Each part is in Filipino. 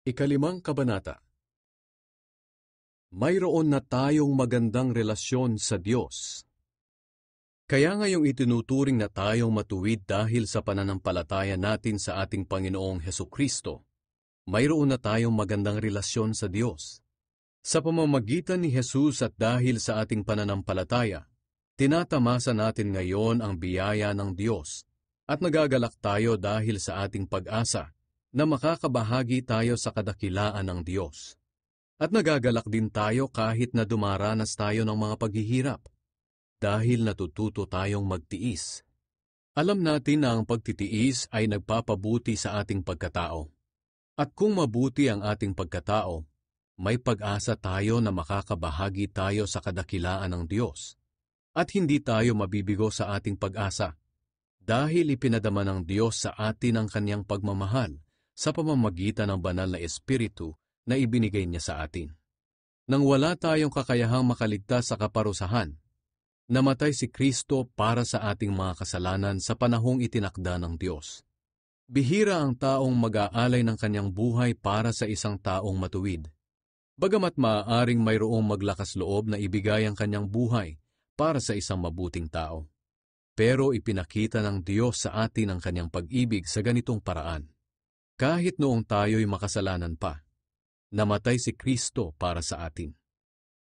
Ikalimang kabanata. Mayroon na tayong magandang relasyon sa Diyos. Kaya ngayong itinuturing na tayong matuwid dahil sa pananampalataya natin sa ating Panginoong Hesukristo, mayroon na tayong magandang relasyon sa Diyos. Sa pamamagitan ni Jesus at dahil sa ating pananampalataya, tinatamasa natin ngayon ang biyaya ng Diyos at nagagalak tayo dahil sa ating pag-asa na makakabahagi tayo sa kadakilaan ng Diyos. At nagagalak din tayo kahit na dumaranas tayo ng mga paghihirap, dahil natututo tayong magtiis. Alam natin na ang pagtitiis ay nagpapabuti sa ating pagkatao. At kung mabuti ang ating pagkatao, may pag-asa tayo na makakabahagi tayo sa kadakilaan ng Diyos. At hindi tayo mabibigo sa ating pag-asa, dahil ipinadama ng Diyos sa atin ang kanyang pagmamahal sa pamamagitan ng banal na Espiritu na ibinigay niya sa atin. Nang wala tayong kakayahang makaligtas sa kaparusahan, namatay si Kristo para sa ating mga kasalanan sa panahong itinakda ng Diyos. Bihira ang taong mag-aalay ng kanyang buhay para sa isang taong matuwid. Bagamat maaaring mayroong maglakas loob na ibigay ang kanyang buhay para sa isang mabuting tao. Pero ipinakita ng Diyos sa atin ang kanyang pag-ibig sa ganitong paraan. Kahit noong tayo'y makasalanan pa, namatay si Kristo para sa atin.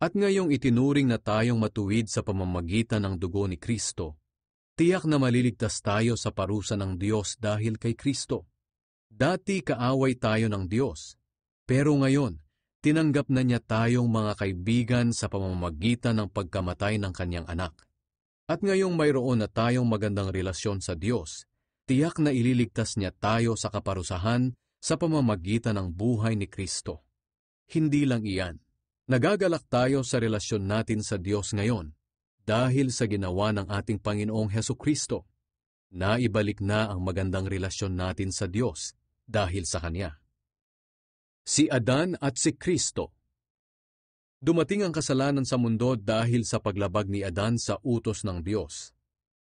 At ngayong itinuring na tayong matuwid sa pamamagitan ng dugo ni Kristo, tiyak na maliligtas tayo sa parusa ng Diyos dahil kay Kristo. Dati kaaway tayo ng Diyos, pero ngayon, tinanggap na niya tayong mga kaibigan sa pamamagitan ng pagkamatay ng kanyang anak. At ngayong mayroon na tayong magandang relasyon sa Diyos, tiyak na ililigtas niya tayo sa kaparusahan sa pamamagitan ng buhay ni Kristo. Hindi lang iyan. Nagagalak tayo sa relasyon natin sa Diyos ngayon dahil sa ginawa ng ating Panginoong Hesukristo. Naibalik na ang magandang relasyon natin sa Diyos dahil sa Kanya. Si Adan at si Kristo. Dumating ang kasalanan sa mundo dahil sa paglabag ni Adan sa utos ng Diyos.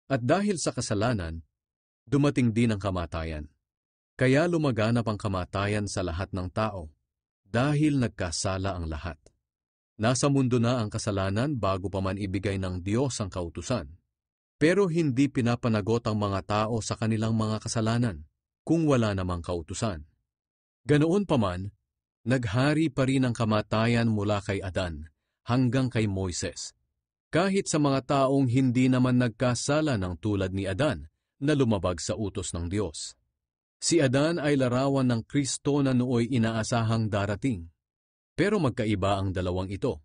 At dahil sa kasalanan, dumating din ang kamatayan. Kaya lumaganap ang kamatayan sa lahat ng tao, dahil nagkasala ang lahat. Nasa mundo na ang kasalanan bago pa man ibigay ng Diyos ang kautusan. Pero hindi pinapanagot ang mga tao sa kanilang mga kasalanan, kung wala namang kautusan. Ganoon pa man, naghari pa rin ang kamatayan mula kay Adan hanggang kay Moises. Kahit sa mga taong hindi naman nagkasala ng tulad ni Adan, na lumabag sa utos ng Diyos. Si Adan ay larawan ng Kristo na nooy inaasahang darating. Pero magkaiba ang dalawang ito.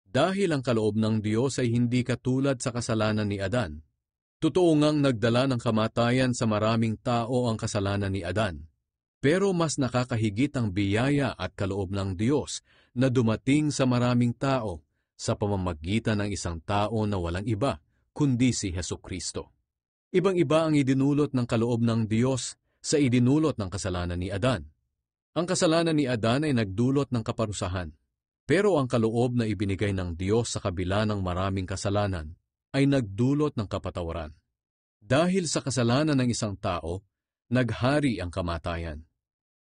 Dahil ang kaloob ng Diyos ay hindi katulad sa kasalanan ni Adan. Totoo ngang nagdala ng kamatayan sa maraming tao ang kasalanan ni Adan. Pero mas nakakahigit ang biyaya at kaloob ng Diyos na dumating sa maraming tao sa pamamagitan ng isang tao na walang iba, kundi si Hesukristo. Ibang-iba ang idinulot ng kaloob ng Diyos sa idinulot ng kasalanan ni Adan. Ang kasalanan ni Adan ay nagdulot ng kaparusahan, pero ang kaloob na ibinigay ng Diyos sa kabila ng maraming kasalanan ay nagdulot ng kapatawaran. Dahil sa kasalanan ng isang tao, naghari ang kamatayan.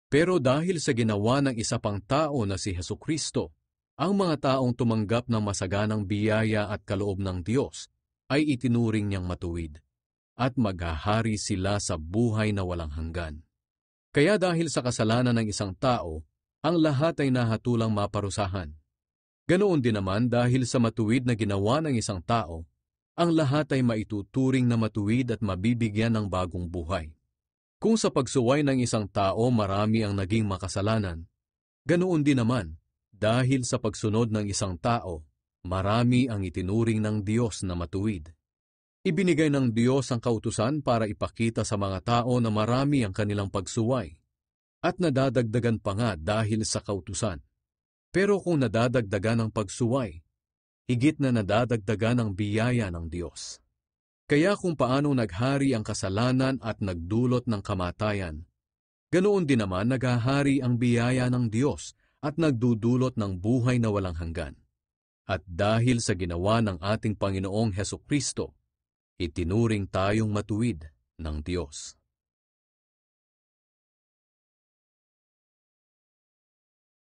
Pero dahil sa ginawa ng isa pang tao na si Hesukristo, ang mga taong tumanggap ng masaganang biyaya at kaloob ng Diyos ay itinuring niyang matuwid. At maghahari sila sa buhay na walang hanggan. Kaya dahil sa kasalanan ng isang tao, ang lahat ay nahatulang maparusahan. Ganoon din naman dahil sa matuwid na ginawa ng isang tao, ang lahat ay maituturing na matuwid at mabibigyan ng bagong buhay. Kung sa pagsuway ng isang tao marami ang naging makasalanan, ganoon din naman dahil sa pagsunod ng isang tao, marami ang itinuring ng Diyos na matuwid. Ibinigay ng Diyos ang kautusan para ipakita sa mga tao na marami ang kanilang pagsuway, at nadadagdagan pa nga dahil sa kautusan. Pero kung nadadagdagan ang pagsuway, higit na nadadagdagan ang biyaya ng Diyos. Kaya kung paano naghari ang kasalanan at nagdulot ng kamatayan, ganoon din naman naghahari ang biyaya ng Diyos at nagdudulot ng buhay na walang hanggan. At dahil sa ginawa ng ating Panginoong Hesukristo, itinuring tayong matuwid ng Diyos.